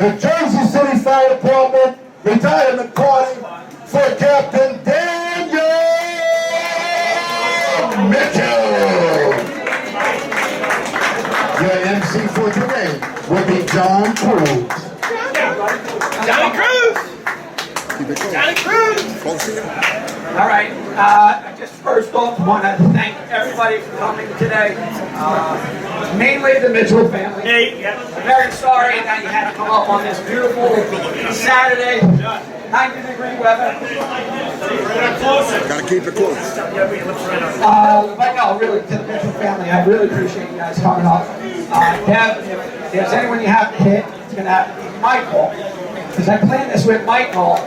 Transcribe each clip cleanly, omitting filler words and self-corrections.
the Jersey City Fire Department retirement party for Captain Daniel Mitchell. Your MC for today will be John Cruz. Johnny Cruz! Johnny Cruz! All right, I just first off want to thank everybody for coming today, mainly the Mitchell family. I'm very sorry that you had to come up on this beautiful Saturday, 90-degree weather. Gotta keep it close. But no, really, to the Mitchell family, I really appreciate you guys coming up. Dev, if there's anyone you have to hit, it's going to have to be Michael, because I planned this with Michael.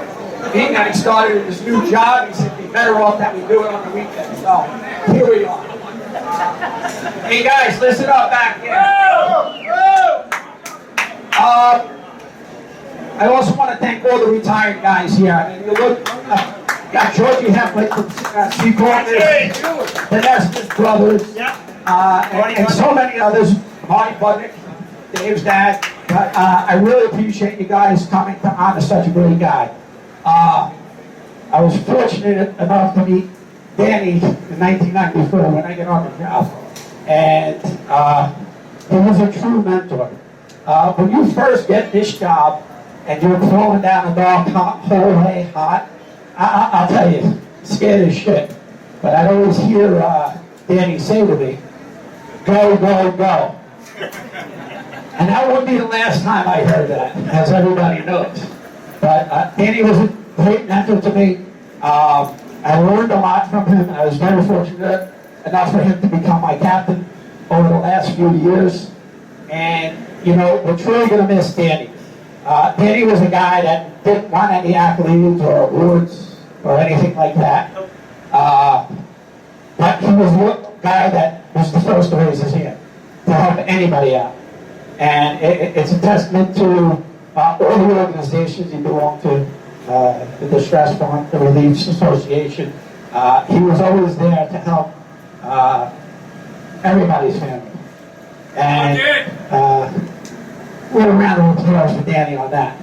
Being that he started his new job, he said it'd be better off that we do it on the weekend. So, here we are. Hey guys, listen up back here. I also want to thank all the retired guys here. I mean, you look, got Georgie Heffley from Seaport, the Nesbitt brothers, and so many others, Marty Budnick, Dave's dad. But I really appreciate you guys coming to honor such a great guy. I was fortunate enough to meet Danny in 1994 when I got on the job, and he was a true mentor. When you first get this job and you're crawling down a dark hallway hot, I'll tell you, scared as shit. But I'd always hear Danny say to me, "Go, go, go." And that wouldn't be the last time I heard that, as everybody knows. But Danny was a great mentor to me. I learned a lot from him. I was very fortunate enough for him to become my captain over the last few years. And, you know, we're truly going to miss Danny. Danny was a guy that didn't want any accolades or awards or anything like that. But he was a guy that was the first to raise his hand to help anybody out. And it's a testament to all the organizations he belonged to, the Distress Fund, the Relief Association. He was always there to help everybody's family. And we're a round of applause for Danny on that.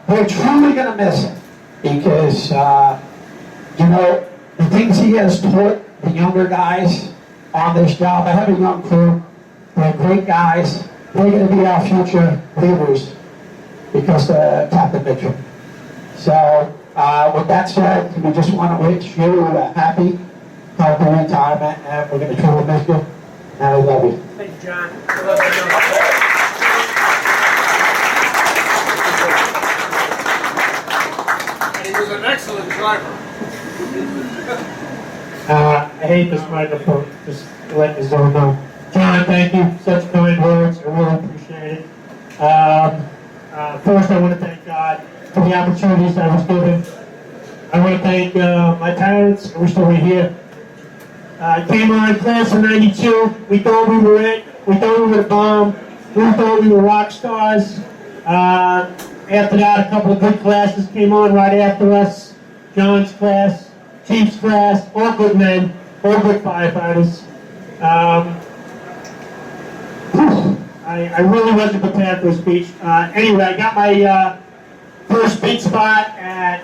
We're truly going to miss him because, you know, the things he has taught the younger guys on this job. I have a young crew. They're great guys. They're going to be our future leaders because of Captain Mitchell. So, with that said, we just want to wish you a happy, healthy retirement, and we're going to truly miss you. And I love you. Thank you, John. He was an excellent driver. I hate this microphone, just to let you all know. John, thank you. Such kind words. I really appreciate it. First, I want to thank God for the opportunities I was given. I want to thank my parents. I wish they were here. I came on class in '92. We thought we were it. We thought we were the bomb. We thought we were rock stars. After that, a couple of good classes came on right after us. John's class, Chief's class, all good men, all good firefighters. I really wasn't prepared for a speech. Anyway, I got my first big spot at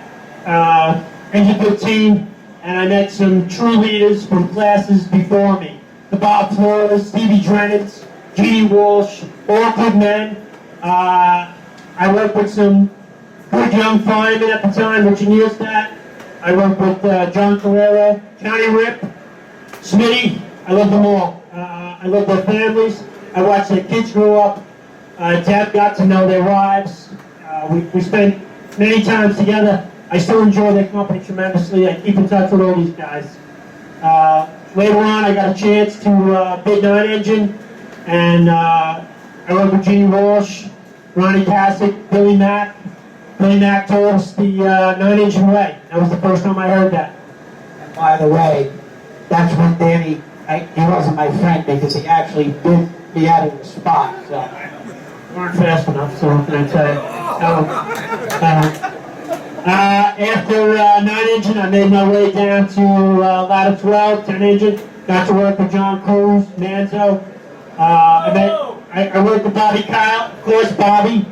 Engine 15, and I met some true leaders from classes before me. The Bob Flores, Stevie Drennans, Jeannie Walsh, all good men. I worked with some good young firemen at the time, Richard Nielstadt. I worked with John Carrera, Johnny Rip, Smitty. I love them all. I love their families. I watched their kids grow up. Deb got to know their wives. We spent many times together. I still enjoy their company tremendously. I keep in touch with all these guys. Later on, I got a chance to bid 9 engine, and I worked with Jeannie Walsh, Ronnie Cassick, Billy Mack. Billy Mack told us the 9 engine way. That was the first time I heard that. And by the way, that's when Danny, he wasn't my friend because he actually bid me out of the spot. So. You weren't fast enough, so what can I tell you? After 9-engine, I made my way down to ladder 12, 10-engine. Got to work with John Cruz, Manzo. I worked with Bobby Kyle, of course, Bobby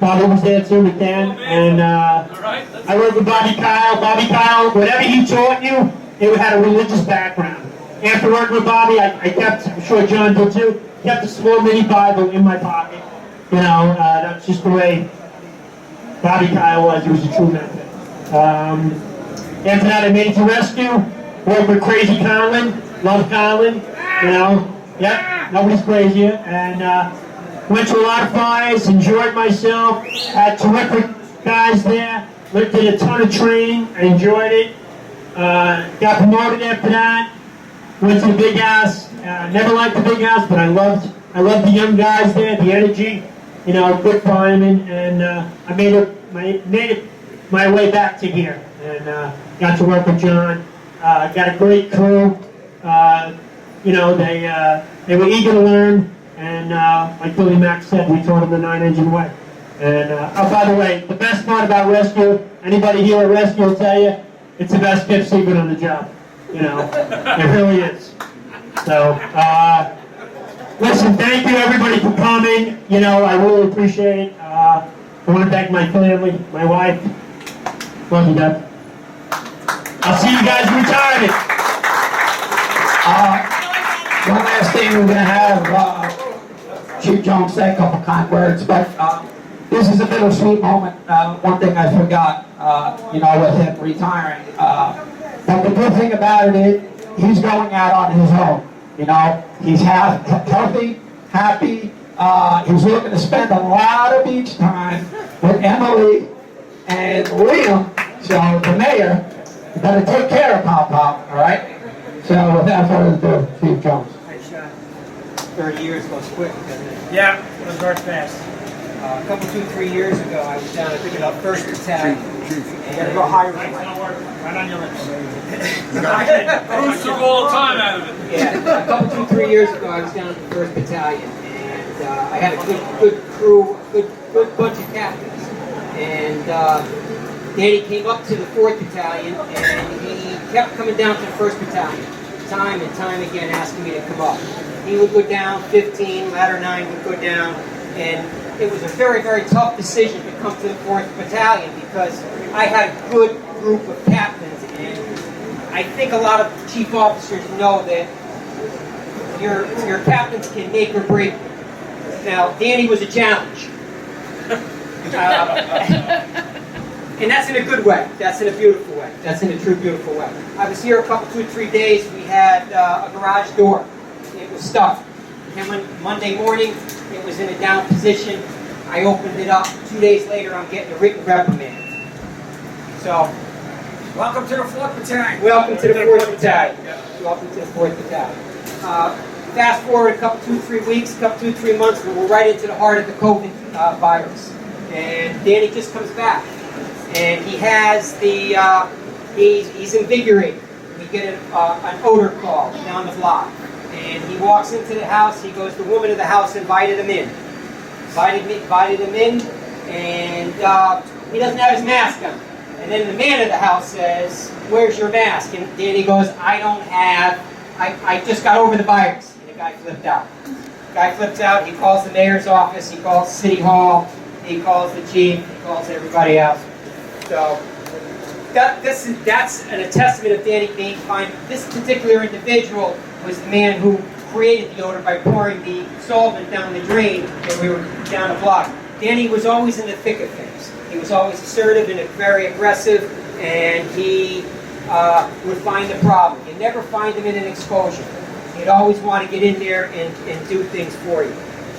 was there too with Dan. And I worked with Bobby Kyle. Bobby Kyle, whatever he taught you, it had a religious background. After working with Bobby, I kept, I'm sure John did too, kept a small mini Bible in my pocket. You know, that's just the way Bobby Kyle was. He was a true mentor. After that, I made it to rescue. Worked with Crazy Colin. Love Colin. You know, yep, nobody's crazier. And went to a lot of fires, enjoyed myself. Had terrific guys there. Did a ton of training. I enjoyed it. Got promoted after that. Went to the big house. Never liked the big house, but I loved the young guys there, the energy. You know, good firemen, and I made it my way back to here, and got to work with John. Got a great crew. You know, they were eager to learn, and like Billy Mack said, we taught them the 9-engine way. And oh, by the way, the best part about rescue, anybody here at rescue will tell you, it's the best kept secret on the job. You know, it really is. So, listen, thank you everybody for coming. You know, I really appreciate it. I want to thank my family, my wife. Love you, Deb. I'll see you guys in retirement. One last thing, we're going to have Chief Jones say a couple kind words, but this is a bittersweet moment. One thing I forgot, you know, with him retiring. But the good thing about it is he's going out on his own. You know, he's healthy, happy. He's looking to spend a lot of beach time with Emily and Liam. So the mayor, you better take care of Pop Pop, all right? So without further ado, Chief Jones. Nice shot. 30 years goes quick, doesn't it? Yeah, it was very fast. A couple, 2-3 years ago, I was down picking up 1st Battalion. You gotta go higher than that. Right on your lips. Bruce took all the time out of it. Yeah, a couple, 2-3 years ago, I was down at the 1st Battalion, and I had a good crew, good bunch of captains. And Danny came up to the 4th Battalion, and he kept coming down to the 1st Battalion, time and time again, asking me to come up. He would go down 15, ladder 9 would go down, and it was a very, very tough decision to come to the 4th Battalion because I had a good group of captains, and I think a lot of chief officers know that your captains can make or break. Now, Danny was a challenge. And that's in a good way. That's in a beautiful way. That's in a true beautiful way. I was here a couple, 2-3 days. We had a garage door. It was stuck. Monday morning, it was in a down position. I opened it up. 2 days later, I'm getting a written reprimand. So, Welcome to the 4th Battalion. welcome to the 4th Battalion. Welcome to the 4th Battalion. Fast forward a couple, 2-3 weeks, couple, 2-3 months, we're right into the heart of the COVID virus. And Danny just comes back. And he has the, he's invigorated. We get an odor call down the block. And he walks into the house, he goes, the woman of the house invited him in. Invited him in, and he doesn't have his mask on. And then the man of the house says, where's your mask? And Danny goes, I don't have, I just got over the virus. And the guy flipped out. The guy flips out, he calls the mayor's office, he calls City Hall, he calls the chief, he calls everybody else. So, that's a testament of Danny being fine. This particular individual was the man who created the odor by pouring the solvent down the drain when we were down a block. Danny was always in the thick of things. He was always assertive and very aggressive, and he would find the problem. You never find him in an exposure. He'd always want to get in there and do things for you.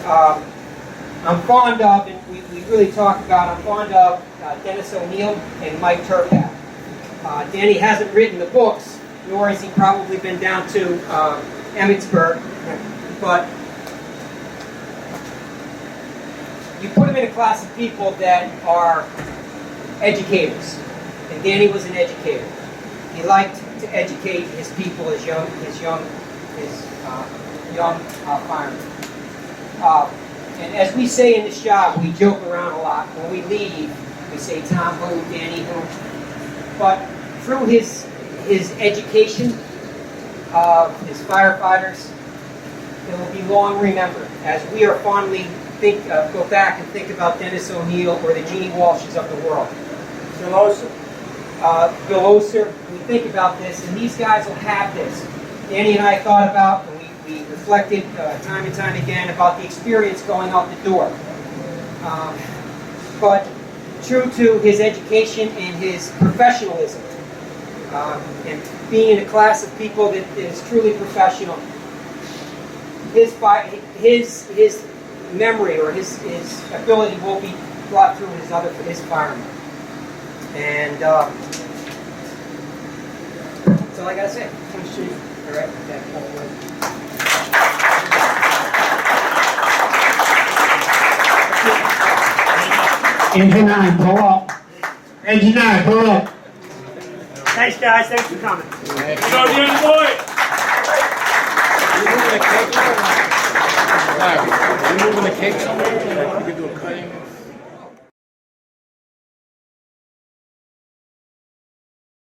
I'm fond of, and we really talk about, I'm fond of Dennis O'Neill and Mike Turpak. Danny hasn't written the books, nor has he probably been down to Emmitsburg, but you put him in a class of people that are educators, and Danny was an educator. He liked to educate his people, his young firemen. And as we say in this job, we joke around a lot. When we leave, We say Tom who, Danny who. But through his education of his firefighters, it will be long remembered as we are fondly go back and think about Dennis O'Neill or the Jeannie Walshes of the world. Bill Oser, we think about this, and these guys will have this. Danny and I thought about, and we reflected time and time again about the experience going out the door. But true to his education and his professionalism, and being in a class of people that is truly professional, his memory or his ability will be brought through his firemen. And that's all I gotta say. Thanks, Chief. All right. Engine 9, pull up. Engine 9, pull up. Thanks, guys. Thanks for coming. Go, Danny boy! Are you moving the cake somewhere? Like we could do a cutting?